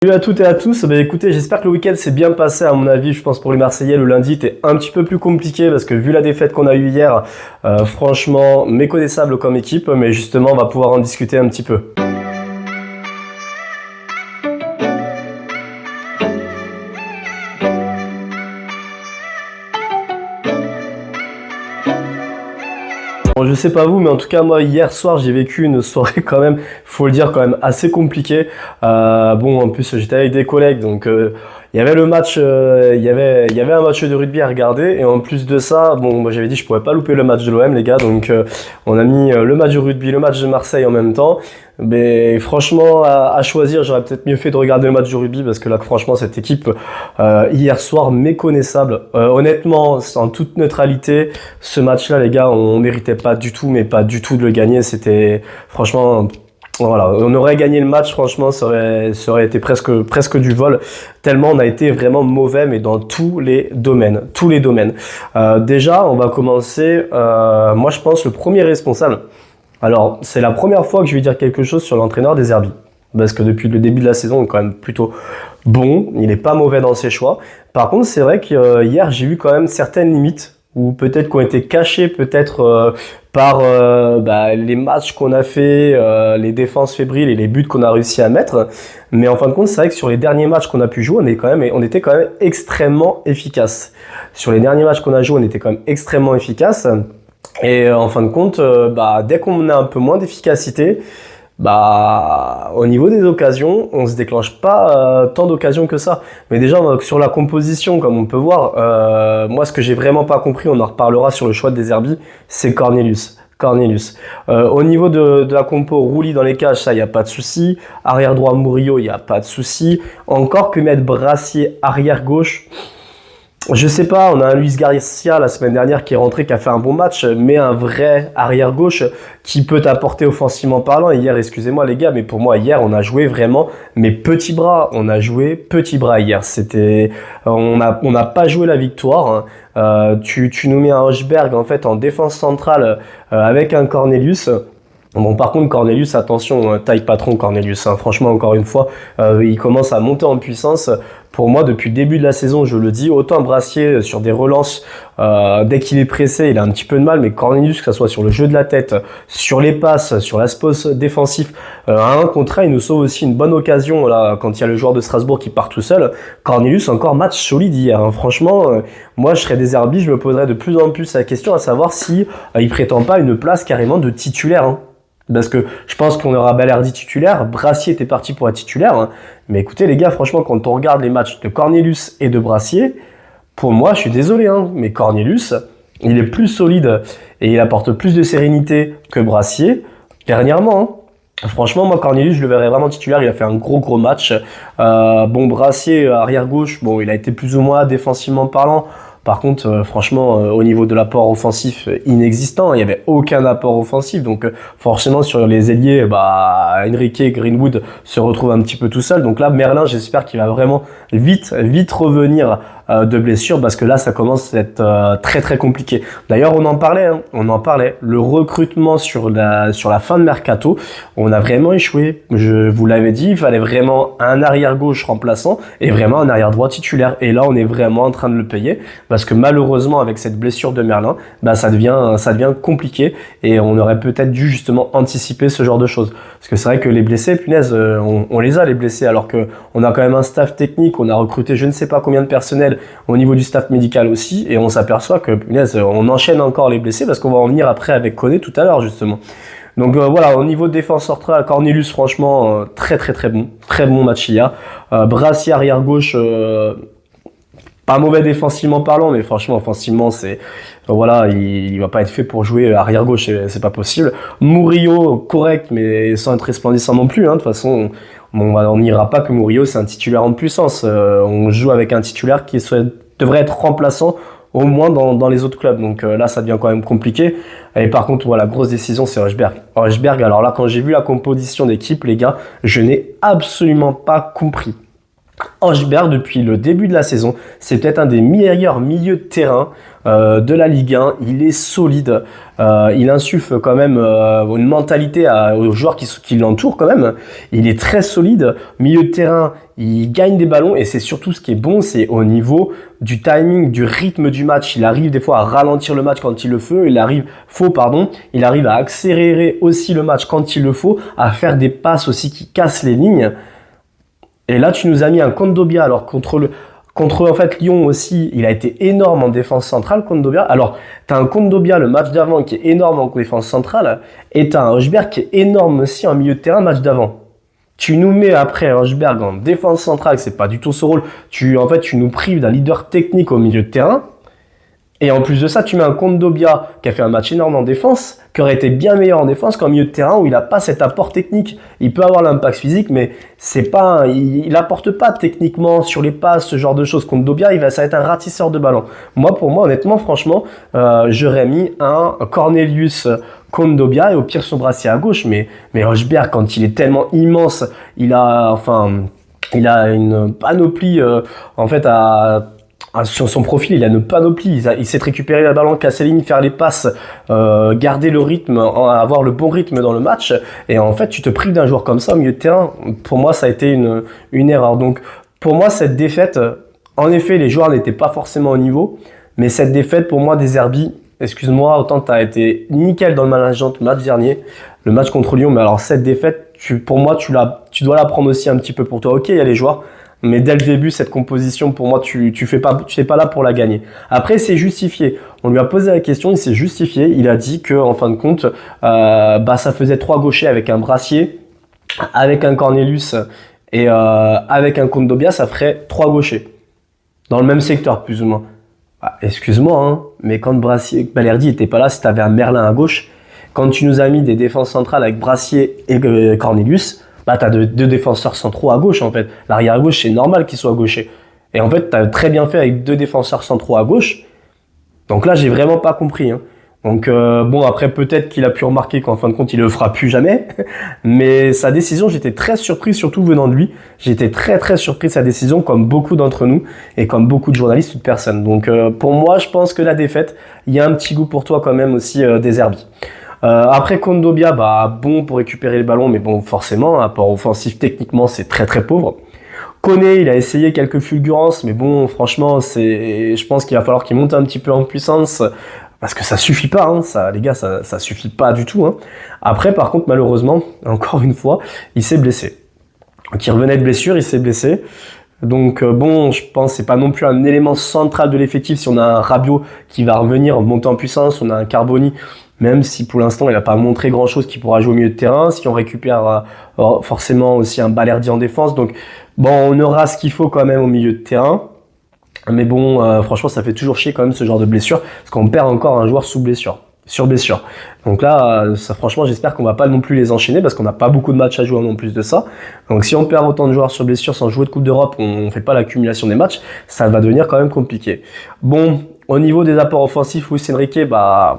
Salut à toutes et à tous, écoutez, j'espère que le week-end s'est bien passé à mon avis, je pense pour les Marseillais, le lundi était un petit peu plus compliqué parce que vu la défaite qu'on a eue hier, franchement méconnaissable comme équipe, mais justement on va pouvoir en discuter un petit peu. Bon, je sais pas vous, mais en tout cas moi hier soir j'ai vécu une soirée quand même, faut le dire quand même assez compliquée. Bon en plus j'étais avec des collègues donc il y avait le match, il y avait un match de rugby à regarder et en plus de ça, bon moi j'avais dit je pourrais pas louper le match de l'OM les gars donc on a mis le match de rugby, le match de Marseille en même temps. Mais franchement à choisir j'aurais peut-être mieux fait de regarder le match de rugby parce que là franchement cette équipe hier soir méconnaissable. Honnêtement en toute neutralité ce match-là les gars on méritait pas du tout mais pas du tout de le gagner. C'était franchement voilà, on aurait gagné le match, franchement, ça aurait été presque du vol, tellement on a été vraiment mauvais, mais dans tous les domaines, tous les domaines. Déjà, on va commencer, moi je pense le premier responsable. Alors, c'est la première fois que je vais dire quelque chose sur l'entraîneur des Herbies. Parce que depuis le début de la saison, il est quand même plutôt bon, il n'est pas mauvais dans ses choix. Par contre, c'est vrai que hier, j'ai vu quand même certaines limites ou peut-être qu'on été cachés peut-être par les matchs qu'on a fait, les défenses fébriles et les buts qu'on a réussi à mettre. Mais en fin de compte, c'est vrai que sur les derniers matchs qu'on a pu jouer, on était quand même extrêmement efficace. Sur les derniers matchs qu'on a joué, on était quand même extrêmement efficace. Et en fin de compte, dès qu'on a un peu moins d'efficacité, au niveau des occasions, on se déclenche pas tant d'occasions que ça. Mais déjà sur la composition, comme on peut voir, moi ce que j'ai vraiment pas compris, on en reparlera sur le choix des Herbies, c'est Cornelius. Au niveau de la compo, Rouli dans les cages, ça y a pas de souci. Arrière droit Murillo, y a pas de souci. Encore que mettre Brassier arrière gauche. Je sais pas, on a un Luis Garcia la semaine dernière qui est rentré, qui a fait un bon match, mais un vrai arrière-gauche qui peut t'apporter offensivement parlant. Hier, excusez-moi les gars, mais pour moi hier, on a joué vraiment mes petits bras. On a joué petits bras hier. On n'a pas joué la victoire. Tu nous mets un Hochberg en fait en défense centrale avec un Cornelius. Bon, par contre, Cornelius, attention, taille patron Cornelius. Franchement, encore une fois, il commence à monter en puissance. Pour moi, depuis le début de la saison, je le dis, autant Brassier sur des relances, dès qu'il est pressé, il a un petit peu de mal, mais Cornelius, que ce soit sur le jeu de la tête, sur les passes, sur l'aspect défensif, à un contre un, il nous sauve aussi une bonne occasion là quand il y a le joueur de Strasbourg qui part tout seul. Cornelius, encore match solide hier. Franchement, moi, je serais des Herbies, je me poserais de plus en plus la question à savoir si il prétend pas une place carrément de titulaire. Parce que je pense qu'on aura Balerdi titulaire, Brassier était parti pour être titulaire. Mais écoutez les gars, franchement, quand on regarde les matchs de Cornelius et de Brassier, pour moi, je suis désolé, mais Cornelius, il est plus solide et il apporte plus de sérénité que Brassier dernièrement. Franchement, moi, Cornelius, je le verrais vraiment titulaire. Il a fait un gros match. Brassier, arrière-gauche, il a été plus ou moins défensivement parlant. Par contre, franchement, au niveau de l'apport offensif, inexistant. Il n'y avait aucun apport offensif. Donc, forcément, sur les ailiers, Enrique Greenwood se retrouve un petit peu tout seul. Donc là, Merlin, j'espère qu'il va vraiment vite revenir de blessure parce que là, ça commence à être très compliqué. D'ailleurs, on en parlait. Le recrutement sur la fin de mercato, on a vraiment échoué. Je vous l'avais dit, il fallait vraiment un arrière gauche remplaçant et vraiment un arrière droit titulaire. Et là, on est vraiment en train de le payer. Parce que malheureusement, avec cette blessure de Merlin, ça devient compliqué et on aurait peut-être dû justement anticiper ce genre de choses. Parce que c'est vrai que les blessés, punaise, on les a les blessés, alors que on a quand même un staff technique, on a recruté je ne sais pas combien de personnel au niveau du staff médical aussi, et on s'aperçoit que punaise, on enchaîne encore les blessés parce qu'on va en venir après avec Koné tout à l'heure justement. Donc voilà, au niveau de défense centrale, Cornelius franchement très bon match hier. Brassier arrière gauche. Pas mauvais défensivement parlant, mais franchement, offensivement, il va pas être fait pour jouer arrière gauche, c'est pas possible. Murillo, correct, mais sans être resplendissant non plus. De toute façon, on n'ira pas que Murillo, c'est un titulaire en puissance. On joue avec un titulaire qui devrait être remplaçant au moins dans les autres clubs. Donc là, ça devient quand même compliqué. Et par contre, voilà, grosse décision, c'est Hochberg. Alors là, quand j'ai vu la composition d'équipe, les gars, je n'ai absolument pas compris. Hochberg, depuis le début de la saison, c'est peut-être un des meilleurs milieux de terrain de la Ligue 1. Il est solide. Il insuffle quand même une mentalité aux joueurs qui l'entourent quand même. Il est très solide. Milieu de terrain, il gagne des ballons et c'est surtout ce qui est bon, c'est au niveau du timing, du rythme du match. Il arrive des fois à ralentir le match quand il le faut. Il arrive à accélérer aussi le match quand il le faut, à faire des passes aussi qui cassent les lignes. Et là, tu nous as mis un Kondogbia. Alors, contre en fait Lyon aussi, il a été énorme en défense centrale, Kondogbia. Alors, tu as un Kondogbia le match d'avant qui est énorme en défense centrale et tu as un Hochberg qui est énorme aussi en milieu de terrain match d'avant. Tu nous mets après Hochberg en défense centrale, c'est pas du tout ce rôle. Tu nous prives d'un leader technique au milieu de terrain. Et en plus de ça, tu mets un Kondogbia qui a fait un match énorme en défense, qui aurait été bien meilleur en défense qu'en milieu de terrain où il n'a pas cet apport technique. Il peut avoir l'impact physique, mais il apporte pas techniquement sur les passes, ce genre de choses. Kondogbia, ça va être un ratisseur de ballon. Pour moi, honnêtement, franchement, j'aurais mis un Cornelius Kondogbia et au pire son brassier à gauche. Mais Hochberg, quand il est tellement immense, il a une panoplie, sur son profil, il a une panoplie. Il sait récupérer la ballon, casser les lignes, faire les passes, garder le rythme, avoir le bon rythme dans le match. Et en fait, tu te prives d'un joueur comme ça au milieu de terrain. Pour moi, ça a été une erreur. Donc, pour moi, cette défaite, en effet, les joueurs n'étaient pas forcément au niveau. Mais cette défaite, pour moi, des Herbies, excuse-moi, autant tu as été nickel dans le management le match dernier, le match contre Lyon. Mais alors, cette défaite, pour moi, tu dois la prendre aussi un petit peu pour toi. Ok, il y a les joueurs. Mais dès le début, cette composition, pour moi, tu n'es pas là pour la gagner. Après, c'est justifié. On lui a posé la question, il s'est justifié. Il a dit que, en fin de compte, ça faisait 3 gauchers avec un Brassier, avec un Cornelius et avec un Kondogbia, ça ferait 3 gauchers. Dans le même secteur, plus ou moins. Excuse-moi, hein, mais quand Balerdi était pas là, si tu avais un Merlin à gauche, quand tu nous as mis des défenses centrales avec Brassier et Cornelius, tu as deux défenseurs centraux à gauche en fait. L'arrière à gauche, c'est normal qu'il soit gaucher. Et en fait, tu as très bien fait avec 2 défenseurs centraux à gauche. Donc là, j'ai vraiment pas compris. Hein. Donc après, peut-être qu'il a pu remarquer qu'en fin de compte, il le fera plus jamais. Mais sa décision, j'étais très surpris, surtout venant de lui. J'étais très très surpris de sa décision, comme beaucoup d'entre nous et comme beaucoup de journalistes ou de personnes. Donc pour moi, je pense que la défaite, il y a un petit goût pour toi quand même aussi des Herbies. Après Kondogbia, bon pour récupérer le ballon, mais bon forcément, apport offensif techniquement c'est très très pauvre. Koné, il a essayé quelques fulgurances, mais bon franchement je pense qu'il va falloir qu'il monte un petit peu en puissance parce que ça suffit pas, hein, les gars, ça suffit pas du tout. Hein. Après par contre malheureusement, encore une fois, il s'est blessé. Donc il revenait de blessure, il s'est blessé. Donc je pense que c'est pas non plus un élément central de l'effectif. Si on a un Rabiot qui va revenir monter en puissance, on a un Carboni, même si pour l'instant il n'a pas montré grand chose qui pourra jouer au milieu de terrain. Si on récupère forcément aussi un Balerdi en défense, donc on aura ce qu'il faut quand même au milieu de terrain. Mais franchement ça fait toujours chier quand même ce genre de blessure, parce qu'on perd encore un joueur sur blessure. Donc là, franchement, j'espère qu'on va pas non plus les enchaîner parce qu'on n'a pas beaucoup de matchs à jouer en plus de ça. Donc si on perd autant de joueurs sur blessure sans jouer de Coupe d'Europe, on fait pas l'accumulation des matchs, ça va devenir quand même compliqué. Au niveau des apports offensifs, Luis Enrique, par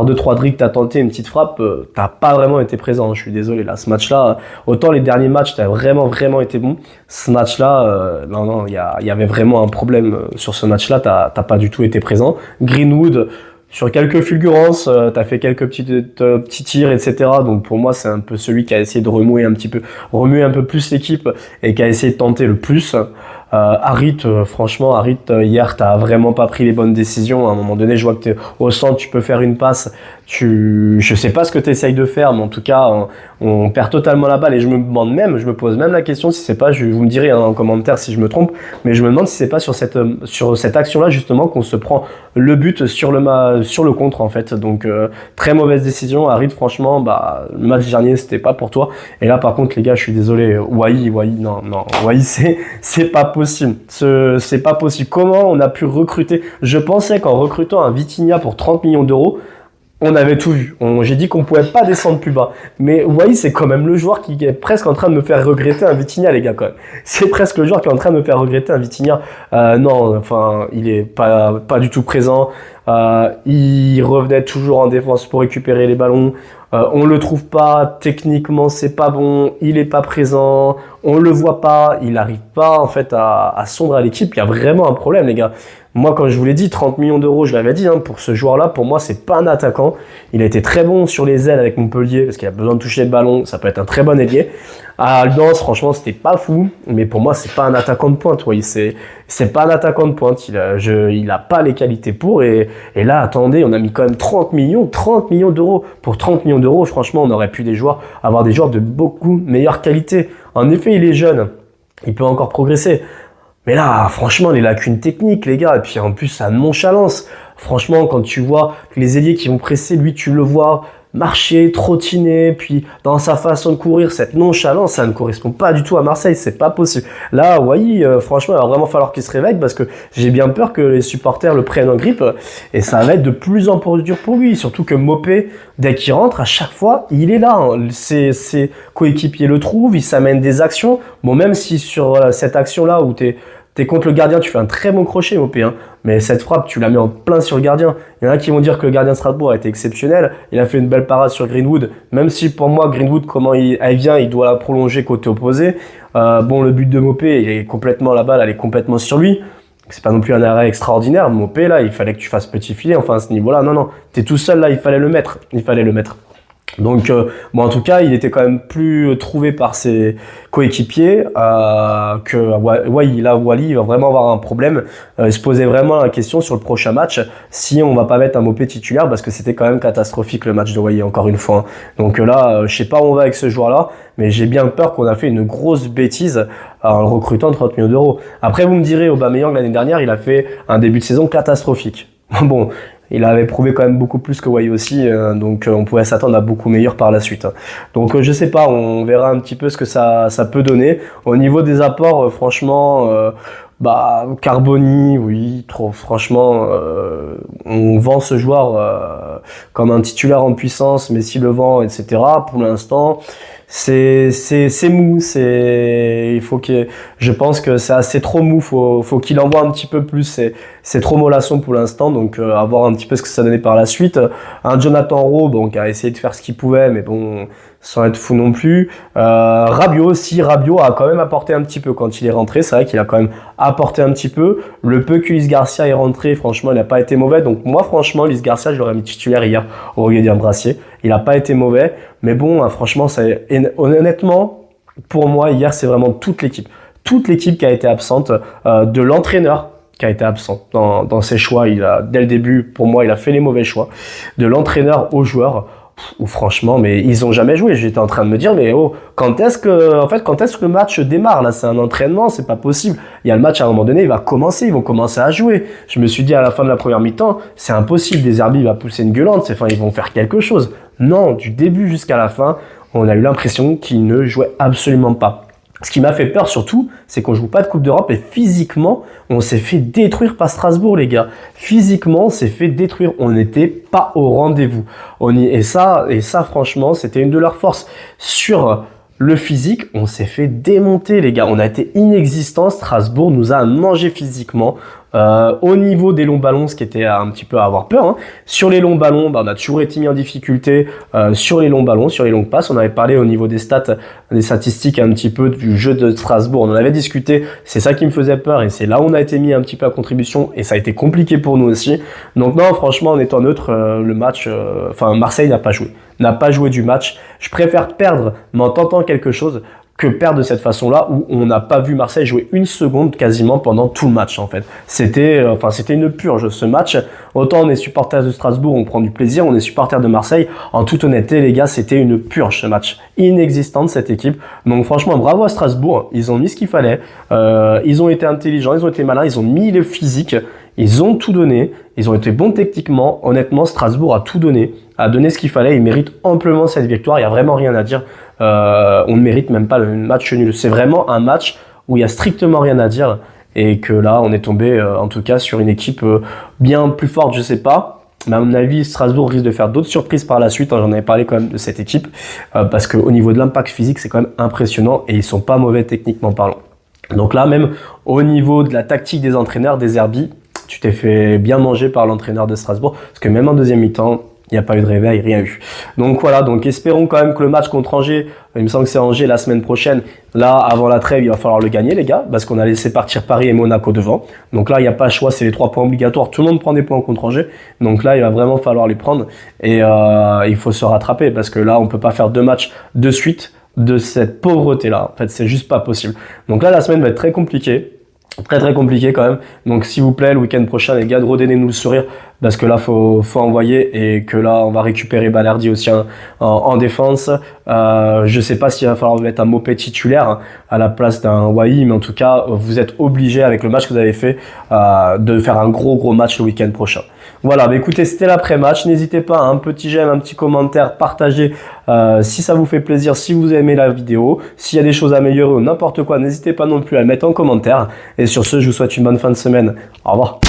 2-3 dribbles, t'as tenté une petite frappe, t'as pas vraiment été présent. Je suis désolé, là, ce match-là, autant les derniers matchs, t'as vraiment, vraiment été bon. Ce match-là, il y avait vraiment un problème sur ce match-là, t'as pas du tout été présent. Greenwood, sur quelques fulgurances, t'as fait quelques petits tirs, etc. Donc pour moi, c'est un peu celui qui a essayé de remuer un peu plus l'équipe et qui a essayé de tenter le plus. Harit, franchement, hier, t'as vraiment pas pris les bonnes décisions. À un moment donné, je vois que t'es au centre, tu peux faire une passe. Je sais pas ce que t'essayes de faire, mais en tout cas, on perd totalement la balle et je me pose même la question si c'est pas, vous me direz en commentaire si je me trompe, mais je me demande si c'est pas sur cette action-là justement qu'on se prend le but sur le contre en fait. Donc très mauvaise décision. Harit, franchement, le match dernier c'était pas pour toi. Et là par contre les gars, je suis désolé, Wai, c'est pas possible. C'est pas possible. Comment on a pu recruter? Je pensais qu'en recrutant un Vitinha pour 30 millions d'euros, on avait tout vu. J'ai dit qu'on pouvait pas descendre plus bas. Mais Wai, c'est quand même le joueur qui est presque en train de me faire regretter un Vitinha, les gars, quand même. C'est presque le joueur qui est en train de me faire regretter un Vitinha. Il est pas du tout présent. Il revenait toujours en défense pour récupérer les ballons. On le trouve pas, techniquement c'est pas bon, il est pas présent, on le voit pas, il n'arrive pas en fait à sombrer à l'équipe. Il y a vraiment un problème, les gars. Moi, quand je vous l'ai dit, 30 millions d'euros, je l'avais dit, hein, pour ce joueur-là, pour moi, c'est pas un attaquant. Il a été très bon sur les ailes avec Montpellier, parce qu'il a besoin de toucher le ballon, ça peut être un très bon ailier. À Albion, franchement, c'était pas fou, mais pour moi, c'est pas un attaquant de pointe. Oui, c'est pas un attaquant de pointe. Il a pas les qualités pour. Et là, attendez, on a mis quand même 30 millions d'euros. Pour 30 millions d'euros, franchement, on aurait pu avoir des joueurs de beaucoup meilleure qualité. En effet, il est jeune, il peut encore progresser. Mais là, franchement, les lacunes techniques, les gars, et puis en plus, sa nonchalance. Franchement, quand tu vois que les ailiers qui vont presser, lui, tu le vois marcher, trottiner, puis dans sa façon de courir, cette nonchalance, ça ne correspond pas du tout à Marseille, c'est pas possible. Là, Wai, franchement, il va vraiment falloir qu'il se réveille parce que j'ai bien peur que les supporters le prennent en grippe et ça va être de plus en plus dur pour lui. Surtout que Mopé, dès qu'il rentre, à chaque fois, il est là. Hein. Ses coéquipiers le trouvent, il s'amène des actions. Bon, même si sur cette action-là où t'es contre le gardien, tu fais un très bon crochet, Mopé, hein. Mais cette frappe, tu la mets en plein sur le gardien. Il y en a qui vont dire que le gardien de Strasbourg a été exceptionnel. Il a fait une belle parade sur Greenwood. Même si pour moi, Greenwood, comment elle vient, il doit la prolonger côté opposé. Bon, le but de Mopé, il est complètement, la balle, elle est complètement sur lui. C'est pas non plus un arrêt extraordinaire. Mopé, là, il fallait que tu fasses petit filet. Enfin, à ce niveau-là, non. T'es tout seul, là, il fallait le mettre. Donc, bon, en tout cas, il était quand même plus trouvé par ses coéquipiers Wally, il va vraiment avoir un problème. Il se posait vraiment la question sur le prochain match si on va pas mettre un Mopé titulaire parce que c'était quand même catastrophique le match de Wally, encore une fois. Donc là, je sais pas où on va avec ce joueur-là, mais j'ai bien peur qu'on a fait une grosse bêtise en le recrutant 30 millions d'euros. Après, vous me direz, Aubameyang l'année dernière, il a fait un début de saison catastrophique. Bon. Il avait prouvé quand même beaucoup plus que Wai aussi, donc on pouvait s'attendre à beaucoup meilleur par la suite. Donc je sais pas, on verra un petit peu ce que ça peut donner. Au niveau des apports, franchement, Carboni, oui, franchement, on vend ce joueur comme un titulaire en puissance, mais s'il le vend, etc. Pour l'instant, c'est mou, je pense que c'est assez trop mou, faut qu'il envoie un petit peu plus, c'est trop mollasson pour l'instant, donc à voir un petit peu ce que ça donnait par la suite. Un Jonathan Rowe, bon, qui a essayé de faire ce qu'il pouvait, mais bon, sans être fou non plus. Rabiot a quand même apporté un petit peu quand il est rentré, c'est vrai qu'il a quand même apporté un petit peu. Le peu que Luis Garcia est rentré, franchement, il n'a pas été mauvais, donc moi, franchement, Luis Garcia, je l'aurais mis titulaire hier au lieu d'un Brassier. Il n'a pas été mauvais, mais bon, franchement, honnêtement, pour moi, hier, c'est vraiment toute l'équipe qui a été absente, de l'entraîneur qui a été absent dans ses choix. Dès le début, pour moi, il a fait les mauvais choix. De l'entraîneur aux joueurs, où franchement, mais ils ont jamais joué. J'étais en train de me dire, mais quand est-ce que le match démarre? Là, c'est un entraînement, c'est pas possible. Il y a le match à un moment donné, ils vont commencer à jouer. Je me suis dit à la fin de la première mi-temps, c'est impossible. Deserbi va pousser une gueulante, ils vont faire quelque chose. Non, du début jusqu'à la fin, on a eu l'impression qu'ils ne jouaient absolument pas. Ce qui m'a fait peur surtout, c'est qu'on joue pas de Coupe d'Europe et physiquement, on s'est fait détruire par Strasbourg, les gars. Physiquement, on s'est fait détruire. On n'était pas au rendez-vous. Et ça, franchement, c'était une de leurs forces. Sur le physique, on s'est fait démonter, les gars. On a été inexistant. Strasbourg nous a mangé physiquement. Au niveau des longs ballons, ce qui était un petit peu à avoir peur, hein. Sur les longs ballons, on a toujours été mis en difficulté sur les longs ballons, sur les longues passes. On avait parlé au niveau des stats, des statistiques un petit peu du jeu de Strasbourg. On en avait discuté. C'est ça qui me faisait peur et c'est là où on a été mis un petit peu à contribution et ça a été compliqué pour nous aussi. Donc non, franchement, en étant neutre, le match, Marseille n'a pas joué du match. Je préfère perdre, mais en tentant quelque chose, que perdre de cette façon-là où on n'a pas vu Marseille jouer une seconde quasiment pendant tout le match en fait. C'était une purge ce match. Autant on est supporters de Strasbourg, on prend du plaisir, on est supporters de Marseille. En toute honnêteté les gars, c'était une purge ce match. Inexistant de cette équipe. Donc franchement bravo à Strasbourg, ils ont mis ce qu'il fallait. Ils ont été intelligents, ils ont été malins, ils ont mis le physique. Ils ont tout donné, ils ont été bons techniquement. Honnêtement, Strasbourg a tout donné, a donné ce qu'il fallait. Ils méritent amplement cette victoire. Il n'y a vraiment rien à dire. On ne mérite même pas le match nul. C'est vraiment un match où il n'y a strictement rien à dire. Et que là, on est tombé en tout cas sur une équipe bien plus forte, je sais pas. Mais à mon avis, Strasbourg risque de faire d'autres surprises par la suite. J'en avais parlé quand même de cette équipe. Parce qu'au niveau de l'impact physique, c'est quand même impressionnant. Et ils sont pas mauvais techniquement parlant. Donc là, même au niveau de la tactique des entraîneurs, Deserbi, tu t'es fait bien manger par l'entraîneur de Strasbourg. Parce que même en deuxième mi-temps, Il n'y a pas eu de réveil, rien eu. Donc voilà, donc espérons quand même que le match contre Angers, il me semble que c'est Angers la semaine prochaine, là avant la trêve, il va falloir le gagner les gars, parce qu'on a laissé partir Paris et Monaco devant. Donc là, il n'y a pas le choix, c'est les 3 points obligatoires. Tout le monde prend des points contre Angers. Donc là, il va vraiment falloir les prendre et il faut se rattraper parce que là, on peut pas faire 2 matchs de suite de cette pauvreté-là. En fait, c'est juste pas possible. Donc là, la semaine va être très compliquée. Très compliqué quand même. Donc s'il vous plaît, le week-end prochain, les gars, redonnez-nous le sourire parce que là, faut envoyer et que là, on va récupérer Balerdi aussi en défense. Je sais pas s'il va falloir mettre un Mopé titulaire à la place d'un Wai, mais en tout cas, vous êtes obligés avec le match que vous avez fait de faire un gros match le week-end prochain. Voilà, bah écoutez, c'était l'après-match. N'hésitez pas à un petit j'aime, un petit commentaire, partagez si ça vous fait plaisir, si vous aimez la vidéo. S'il y a des choses à améliorer ou n'importe quoi, n'hésitez pas non plus à le mettre en commentaire. Et sur ce, je vous souhaite une bonne fin de semaine. Au revoir.